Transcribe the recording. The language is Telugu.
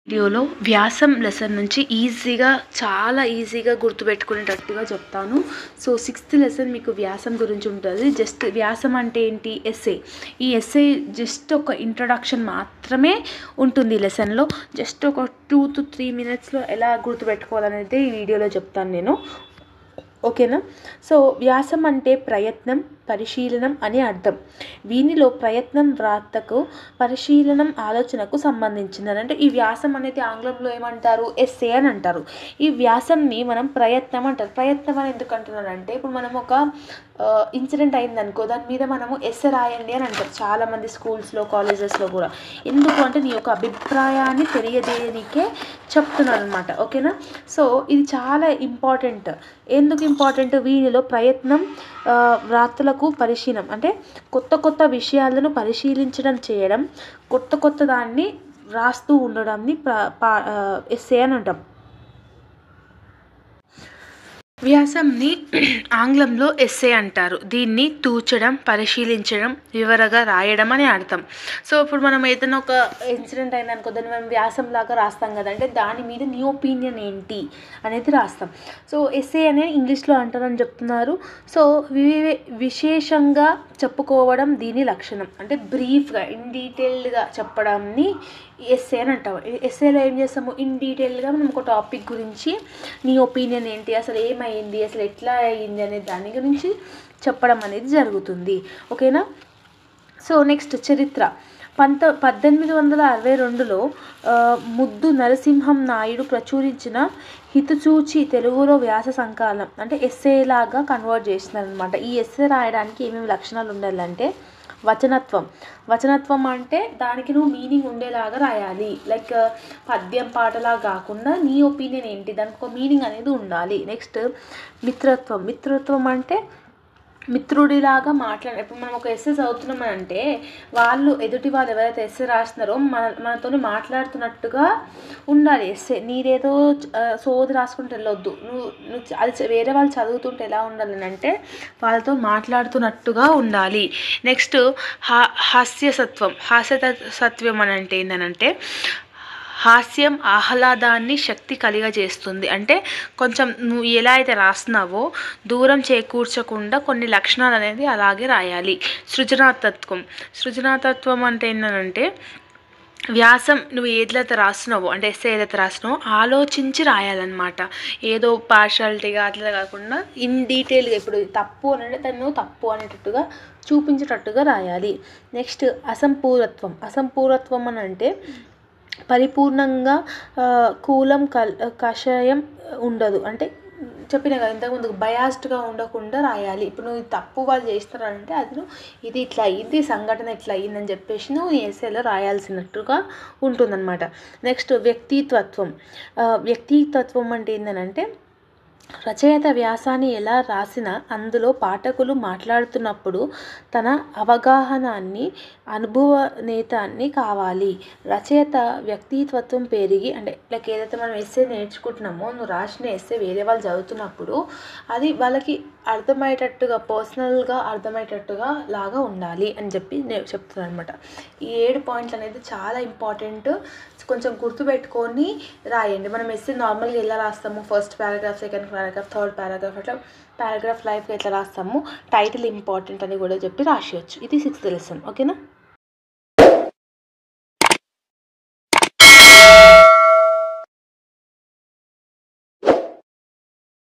వీడియోలో వ్యాసం లెసన్ నుంచి చాలా ఈజీగా గుర్తుపెట్టుకునేటట్టుగా చెప్తాను. సో 6th లెసన్ మీకు వ్యాసం గురించి ఉంటుంది. జస్ట్ వ్యాసం అంటే ఏంటి, ఎస్సే. ఈ ఎస్సే జస్ట్ ఒక ఇంట్రడక్షన్ మాత్రమే ఉంటుంది ఈ లెసన్లో. జస్ట్ ఒక 2 to 3 minutesలో ఎలా గుర్తుపెట్టుకోవాలనేది ఈ వీడియోలో చెప్తాను నేను. ఓకేనా? సో వ్యాసం అంటే ప్రయత్నం, పరిశీలనం అని అర్థం. వీనిలో ప్రయత్నం వ్రాతకు, పరిశీలనం ఆలోచనకు సంబంధించింది. అంటే ఈ వ్యాసం అనేది ఆంగ్లంలో ఏమంటారు, ఎస్సే అని అంటారు. ఈ వ్యాసంని మనం ప్రయత్నం అంటారు. ప్రయత్నం అని ఎందుకు అంటున్నారంటే, ఇప్పుడు మనం ఒక ఇన్సిడెంట్ అయిందనుకో, దాని మీద మనము ఎస్సే రాయండి అని అంటారు చాలామంది స్కూల్స్లో, కాలేజెస్లో కూడా. ఎందుకు అంటే నీ యొక్క అభిప్రాయాన్ని తెలియజేయడానికే చెప్తున్నారు అనమాట. ఓకేనా? సో ఇది చాలా ఇంపార్టెంట్. ఎందుకు ఇంపార్టెంట్? వీనిలో ప్రయత్నం, వ్రాతలకు పరిశీలనం అంటే కొత్త విషయాలను పరిశీలించడం, చేయడం, కొత్త దాన్ని రాస్తూ ఉండడాన్ని ఎస్సే అని అంటాం. వ్యాసంని ఆంగ్లంలో ఎస్సే అంటారు. దీన్ని తూచడం, పరిశీలించడం, వివరంగా రాయడం అని అర్థం. సో ఇప్పుడు మనం ఏదైనా ఒక ఇన్సిడెంట్ అయిందనుకో, దాన్ని మనం వ్యాసంలాగా రాస్తాం కదా, అంటే దాని మీద నీ ఒపీనియన్ ఏంటి అనేది రాస్తాం. సో ఎస్సే అనే ఇంగ్లీష్లో అంటారని చెప్తున్నారు. సో విశేషంగా చెప్పుకోవడం దీని లక్షణం. అంటే బ్రీఫ్గా, ఇన్ డీటెయిల్డ్గా చెప్పడాన్ని ఎస్సే అని అంటాం. ఎస్సేలో ఏం చేస్తాము, ఇన్ డీటెయిల్గా మనం ఒక టాపిక్ గురించి నీ ఒపీనియన్ ఏంటి, అసలు ఏమైంది, అసలు ఎట్లా అయింది అనే దాని గురించి చెప్పడం అనేది జరుగుతుంది. ఓకేనా? సో నెక్స్ట్ చరిత్ర. 1862లో ముద్దు నరసింహం నాయుడు ప్రచురించిన హితచూచి తెలుగులో వ్యాస సంకలనం అంటే ఎస్సే లాగా కన్వర్ట్ చేసినారనమాట. ఈ ఎస్సే రాయడానికి ఏమేమి లక్షణాలు ఉండాలంటే, వచనత్వం అంటే దానికి నువ్వు మీనింగ్ ఉండేలాగా రాయాలి. లైక్ పద్యం పాటలా కాకుండా నీ ఒపీనియన్ ఏంటి, దానికి ఒక మీనింగ్ అనేది ఉండాలి. నెక్స్ట్ మిత్రత్వం అంటే మిత్రుడిలాగా ఇప్పుడు మనం ఒక ఎస్సే చదువుతున్నామని అంటే ఎదుటి వాళ్ళు ఎవరైతే ఎస్సే రాస్తున్నారో మనతో మాట్లాడుతున్నట్టుగా ఉండాలి ఎస్సే. నీదేదో సోది రాసుకుంటూ వెళ్ళొద్దు. నువ్వు అది వేరే వాళ్ళు చదువుతుంటే ఎలా ఉండాలి అంటే వాళ్ళతో మాట్లాడుతున్నట్టుగా ఉండాలి. నెక్స్ట్ హాస్యసత్వం అని అంటే ఏంటంటే, హాస్యం ఆహ్లాదాన్ని శక్తి కలిగజేస్తుంది. అంటే కొంచెం నువ్వు ఎలా అయితే రాస్తున్నావో దూరం చేకూర్చకుండా కొన్ని లక్షణాలు అనేది అలాగే రాయాలి. సృజనాత్మకత్వం అంటే ఏంటంటే, వ్యాసం నువ్వు ఏదైతే రాస్తున్నావో, అంటే ఎస్సే ఏదైతే రాస్తున్నావో ఆలోచించి రాయాలన్నమాట. ఏదో పార్షాలిటీగా అట్లా కాకుండా ఇన్ డీటెయిల్గా, ఇప్పుడు తప్పు అని అంటే దాన్ని నువ్వు తప్పు అనేటట్టుగా చూపించేటట్టుగా రాయాలి. నెక్స్ట్ అసంపూర్ణత్వం అని అంటే పరిపూర్ణంగా కషాయం ఉండదు. అంటే చెప్పిన కదా ఇంతకుముందు, బయాస్డ్గా ఉండకుండా రాయాలి. ఇప్పుడు నువ్వు తప్పు వాళ్ళు చేస్తున్నారంటే అది నువ్వు ఇది ఇట్లా అయ్యింది, సంఘటన ఇట్లా అయ్యిందని చెప్పేసి నువ్వు నీ ఎస్సేలో రాయాల్సినట్టుగా ఉంటుందన్నమాట. నెక్స్ట్ వ్యక్తిత్వం అంటే ఏంటంటే, రచయిత వ్యాసాన్ని ఎలా రాసినా అందులో పాఠకులు మాట్లాడుతున్నప్పుడు తన అవగాహనాన్ని, అనుభవనేతాన్ని కావాలి. రచయిత వ్యక్తిత్వం పెరిగి, అంటే లైక్ ఏదైతే మనం ఎస్సే నేర్చుకుంటున్నామో, నువ్వు రాసిన ఎస్సే వేరే వాళ్ళు చదువుతున్నప్పుడు అది వాళ్ళకి అర్థమయ్యేటట్టుగా, పర్సనల్గా అర్థమయ్యేటట్టుగా లాగా ఉండాలి అని చెప్పి నేను చెప్తున్నాను అనమాట. ఈ 7 పాయింట్లు అనేది చాలా ఇంపార్టెంట్. కొంచెం గుర్తుపెట్టుకొని రాయండి. మనం ఎస్సే నార్మల్గా ఎలా రాస్తాము, first paragraph, second paragraph, third paragraph, అట్లా పారాగ్రాఫ్ లైఫ్గా ఎట్లా రాస్తాము, టైటిల్ ఇంపార్టెంట్ అని కూడా చెప్పి రాసేయచ్చు. ఇది 6th లెసన్. ఓకేనా?